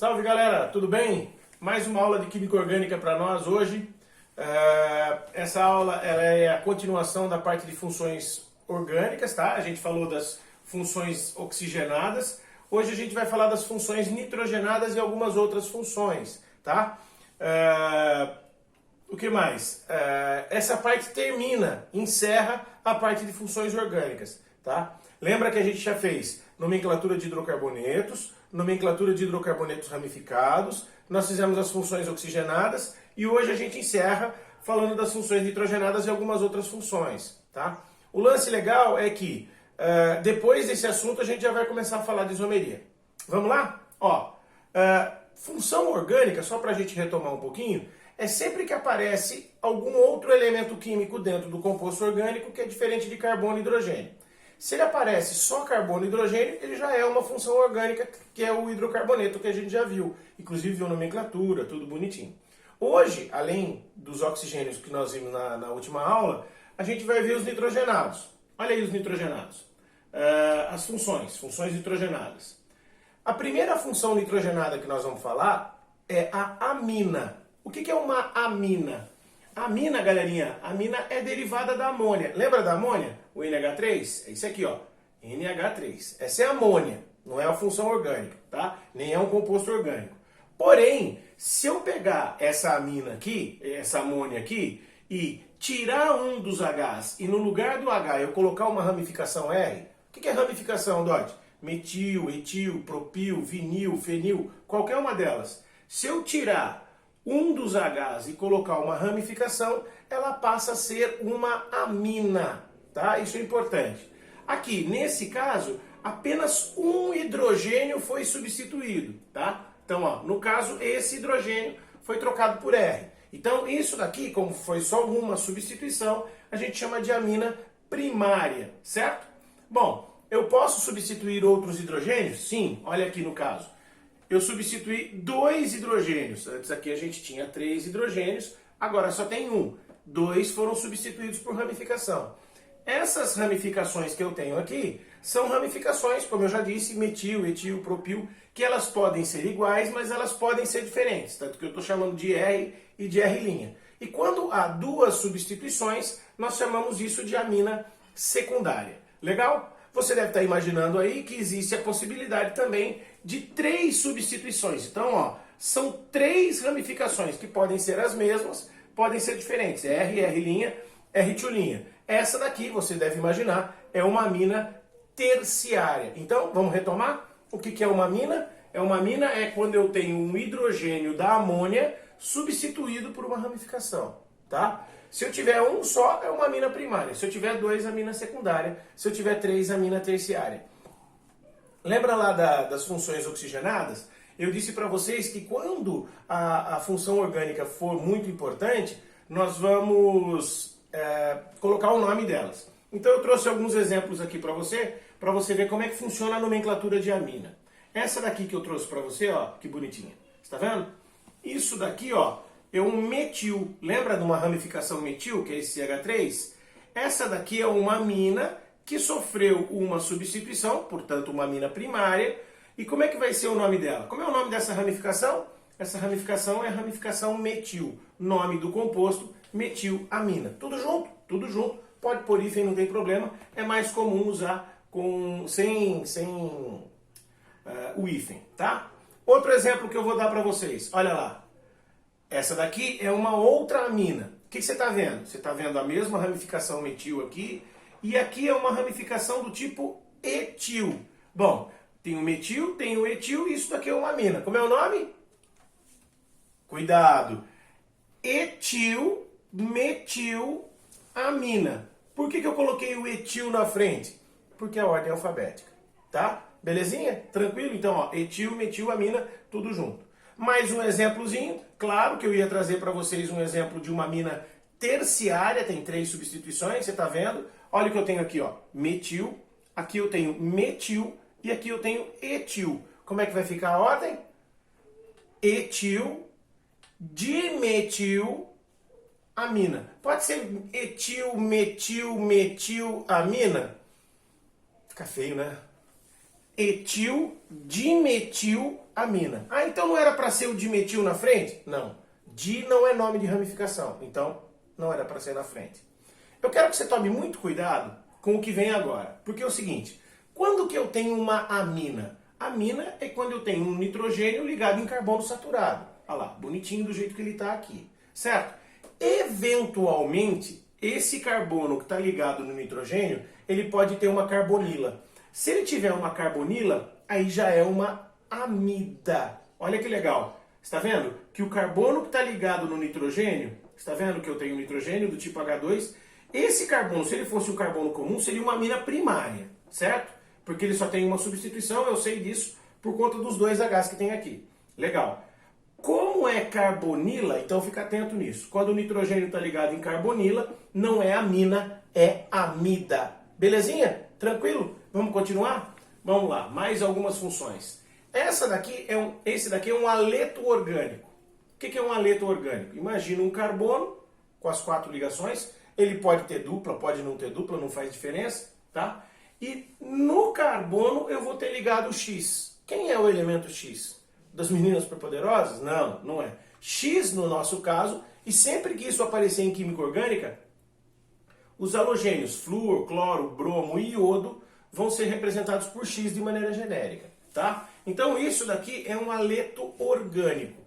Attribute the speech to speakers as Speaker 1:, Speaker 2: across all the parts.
Speaker 1: Salve galera, tudo bem? Mais uma aula de Química Orgânica para nós hoje. Essa aula ela é a continuação da parte de funções orgânicas, tá? A gente falou das funções oxigenadas. Hoje a gente vai falar das funções nitrogenadas e algumas outras funções, tá? O que mais? Essa parte encerra a parte de funções orgânicas, tá? Lembra que a gente já fez nomenclatura de hidrocarbonetos, nomenclatura de hidrocarbonetos ramificados, nós fizemos as funções oxigenadas e hoje a gente encerra falando das funções nitrogenadas e algumas outras funções, tá? O lance legal é que depois desse assunto a gente já vai começar a falar de isomeria. Vamos lá? Função orgânica, só para a gente retomar um pouquinho, é sempre que aparece algum outro elemento químico dentro do composto orgânico que é diferente de carbono e hidrogênio. Se ele aparece só carbono e hidrogênio, ele já é uma função orgânica, que é o hidrocarboneto, que a gente já viu. Inclusive viu nomenclatura, tudo bonitinho. Hoje, além dos oxigênios que nós vimos na última aula, a gente vai ver os nitrogenados. Olha aí os nitrogenados. As funções nitrogenadas. A primeira função nitrogenada que nós vamos falar é a amina. O que é uma amina? A amina, galerinha, a amina é derivada da amônia. Lembra da amônia? O NH3? É isso aqui, ó. NH3. Essa é a amônia, não é a função orgânica, tá? Nem é um composto orgânico. Porém, se eu pegar essa amina aqui, essa amônia aqui, e tirar um dos Hs e no lugar do H eu colocar uma ramificação R, o que é ramificação, Dot? Metil, etil, propil, vinil, fenil, qualquer uma delas. Se eu tirar um dos Hs e colocar uma ramificação, ela passa a ser uma amina, tá? Isso é importante. Aqui, nesse caso, apenas um hidrogênio foi substituído, tá? Então, ó, no caso, esse hidrogênio foi trocado por R. Então, isso daqui, como foi só uma substituição, a gente chama de amina primária, certo? Bom, eu posso substituir outros hidrogênios? Sim, olha aqui no caso. Eu substituí 2 hidrogênios. Antes aqui a gente tinha 3 hidrogênios, agora só tem 1. 2 foram substituídos por ramificação. Essas ramificações que eu tenho aqui são ramificações, como eu já disse, metil, etil, propil, que elas podem ser iguais, mas elas podem ser diferentes. Tanto que eu estou chamando de R e de R'. E quando há 2 substituições, nós chamamos isso de amina secundária. Legal? Você deve estar imaginando aí que existe a possibilidade também de 3 substituições. Então, ó, são 3 ramificações que podem ser as mesmas, podem ser diferentes. R, R', R'. Essa daqui, você deve imaginar, é uma amina terciária. Então, vamos retomar? O que é uma amina? Uma amina é quando eu tenho um hidrogênio da amônia substituído por uma ramificação, tá? Se eu tiver um só, é uma amina primária. Se eu tiver 2, amina secundária. Se eu tiver 3, amina terciária. Lembra lá das funções oxigenadas? Eu disse para vocês que quando a função orgânica for muito importante, nós vamos colocar o nome delas. Então eu trouxe alguns exemplos aqui para você ver como é que funciona a nomenclatura de amina. Essa daqui que eu trouxe para você, ó, que bonitinha. Está vendo? Isso daqui, ó, é um metil. Lembra de uma ramificação metil, que é esse CH3? Essa daqui é uma amina que sofreu uma substituição, portanto uma amina primária. E como é que vai ser o nome dela? Como é o nome dessa ramificação? Essa ramificação é a ramificação metil. Nome do composto, metilamina. Tudo junto? Tudo junto. Pode pôr hífen, não tem problema. É mais comum usar sem o hífen, tá? Outro exemplo que eu vou dar para vocês. Olha lá. Essa daqui é uma outra amina. O que você está vendo? Você está vendo a mesma ramificação metil aqui. E aqui é uma ramificação do tipo etil. Bom, tem o metil, tem o etil e isso daqui é uma amina. Como é o nome? Cuidado. Etil, metil, amina. Por que eu coloquei o etil na frente? Porque é a ordem alfabética. Tá? Belezinha? Tranquilo? Então, ó, etil, metil, amina, tudo junto. Mais um exemplozinho. Claro que eu ia trazer para vocês um exemplo de uma amina terciária. Tem 3 substituições, você está vendo? Olha o que eu tenho aqui, ó. Metil. Aqui eu tenho metil. E aqui eu tenho etil. Como é que vai ficar a ordem? Etil, dimetil, amina. Pode ser etil, metil, metil, amina? Fica feio, né? Etil, dimetil, amina. Ah, então não era para ser o dimetil na frente? Não. Di não é nome de ramificação, então não era para ser na frente. Eu quero que você tome muito cuidado com o que vem agora, porque é o seguinte, quando que eu tenho uma amina? Amina é quando eu tenho um nitrogênio ligado em carbono saturado. Olha lá, bonitinho do jeito que ele está aqui, certo? Eventualmente, esse carbono que está ligado no nitrogênio, ele pode ter uma carbonila. Se ele tiver uma carbonila, aí já é uma amida. Olha que legal. Está vendo que o carbono que está ligado no nitrogênio, está vendo que eu tenho nitrogênio do tipo H2? Esse carbono, se ele fosse um carbono comum, seria uma amina primária, certo? Porque ele só tem uma substituição, eu sei disso por conta dos dois Hs que tem aqui. Legal. Como é carbonila, então fica atento nisso. Quando o nitrogênio está ligado em carbonila, não é amina, é amida. Belezinha? Tranquilo? Vamos continuar? Vamos lá, mais algumas funções. Esse daqui é um aleto orgânico. O que é um aleto orgânico? Imagina um carbono com as 4 ligações. Ele pode ter dupla, pode não ter dupla, não faz diferença, tá? E no carbono eu vou ter ligado o X. Quem é o elemento X? Das meninas superpoderosas? Não, não é. X no nosso caso, e sempre que isso aparecer em química orgânica, os halogênios flúor, cloro, bromo e iodo vão ser representados por X de maneira genérica, tá? Então isso daqui é um aleto orgânico.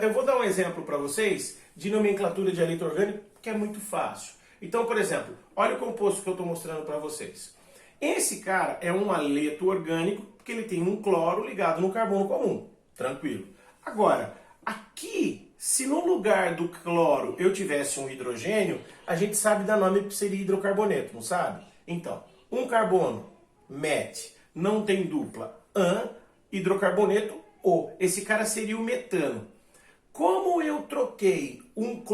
Speaker 1: Eu vou dar um exemplo para vocês de nomenclatura de aleto orgânico, que é muito fácil. Então, por exemplo, olha o composto que eu estou mostrando para vocês. Esse cara é um aleto orgânico porque ele tem um cloro ligado no carbono comum. Tranquilo. Agora, aqui, se no lugar do cloro eu tivesse um hidrogênio, a gente sabe dar nome que seria hidrocarboneto, não sabe? Então, um carbono, met, não tem dupla, hidrocarboneto, O. Esse cara seria o metano. Como eu troquei um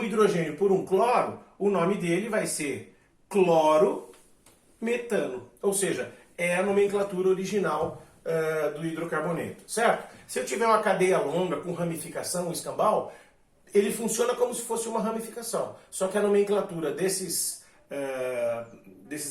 Speaker 1: hidrogênio por um cloro, o nome dele vai ser clorometano. Ou seja, é a nomenclatura original do hidrocarboneto, certo? Se eu tiver uma cadeia longa com ramificação, escambau, ele funciona como se fosse uma ramificação. Só que a nomenclatura desses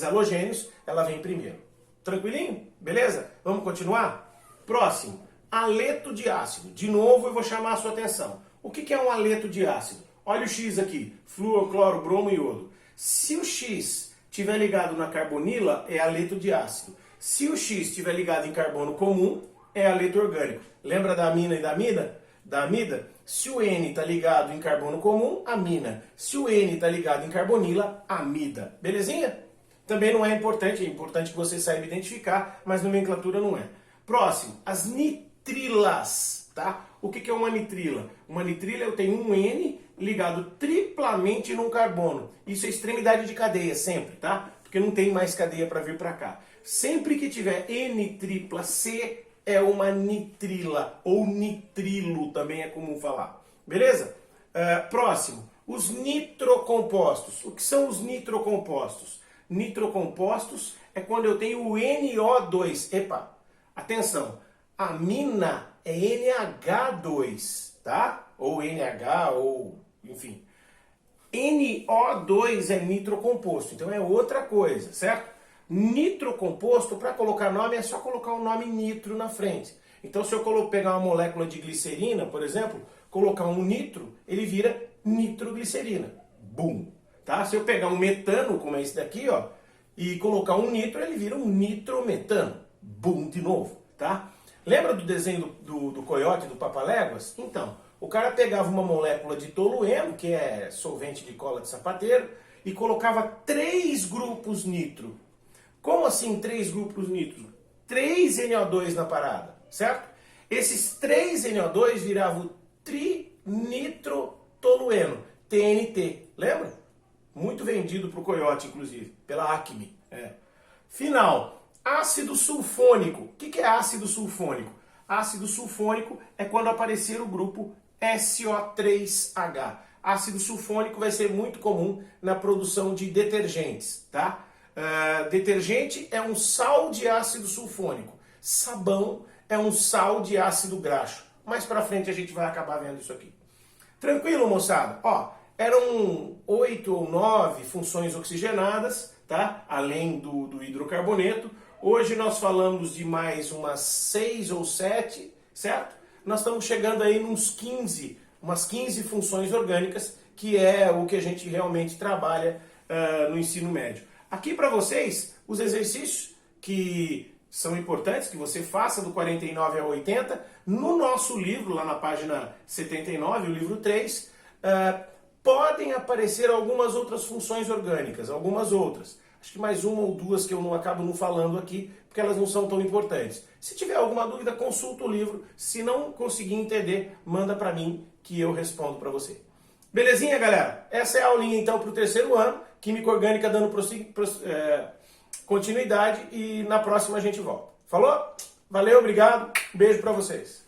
Speaker 1: halogênios, ela vem primeiro. Tranquilinho? Beleza? Vamos continuar? Próximo. Aleto de ácido. De novo eu vou chamar a sua atenção. O que é um aleto de ácido? Olha o X aqui. Flúor, cloro, bromo e iodo. Se o X estiver ligado na carbonila, é aleto de ácido. Se o X estiver ligado em carbono comum, é aleto orgânico. Lembra da amina e da amida? Da amida? Se o N está ligado em carbono comum, amina. Se o N está ligado em carbonila, amida. Belezinha? Também não é importante que você saiba identificar, mas nomenclatura não é. Próximo, as nitrilas, tá? O que é uma nitrila? Uma nitrila eu tenho um N ligado triplamente num carbono. Isso é extremidade de cadeia sempre, tá? Porque não tem mais cadeia para vir para cá. Sempre que tiver N tripla C é uma nitrila, ou nitrilo também é comum falar. Beleza? Próximo, os nitrocompostos. O que são os nitrocompostos? Nitrocompostos é quando eu tenho o NO2. Epa, atenção, amina é NH2, tá? Ou NH, ou enfim. NO2 é nitrocomposto, então é outra coisa, certo? Nitrocomposto, para colocar nome, é só colocar o nome nitro na frente. Então, se eu pegar uma molécula de glicerina, por exemplo, colocar um nitro, ele vira nitroglicerina. Bum! Tá? Se eu pegar um metano, como é esse daqui, ó, e colocar um nitro, ele vira um nitrometano. Bum! De novo, tá? Lembra do desenho do coiote, do Papaléguas? Então, o cara pegava uma molécula de tolueno, que é solvente de cola de sapateiro, e colocava 3 grupos nitro. Como assim 3 grupos nitro? 3 NO2 na parada, certo? Esses 3 NO2 viravam trinitrotolueno, TNT. Lembra? Muito vendido para o coiote, inclusive, pela Acme. Final, ácido sulfônico. O que é ácido sulfônico? Ácido sulfônico é quando aparecer o grupo SO3H. Ácido sulfônico vai ser muito comum na produção de detergentes, tá? Detergente é um sal de ácido sulfônico. Sabão é um sal de ácido graxo. Mais pra frente a gente vai acabar vendo isso aqui. Tranquilo, moçada? Ó, eram 8 ou 9 funções oxigenadas, tá? Além do hidrocarboneto. Hoje nós falamos de mais umas 6 ou 7 certo? Nós estamos chegando aí umas 15 funções orgânicas, que é o que a gente realmente trabalha no ensino médio. Aqui para vocês, os exercícios que são importantes, que você faça do 49 ao 80, no nosso livro, lá na página 79, o livro 3, podem aparecer algumas outras funções orgânicas, algumas outras. Acho que mais uma ou duas que eu acabo não falando aqui, porque elas não são tão importantes. Se tiver alguma dúvida, consulta o livro. Se não conseguir entender, manda para mim que eu respondo para você. Belezinha, galera? Essa é a aulinha, então, para o terceiro ano. Química Orgânica dando continuidade e na próxima a gente volta. Falou? Valeu, obrigado. Beijo para vocês.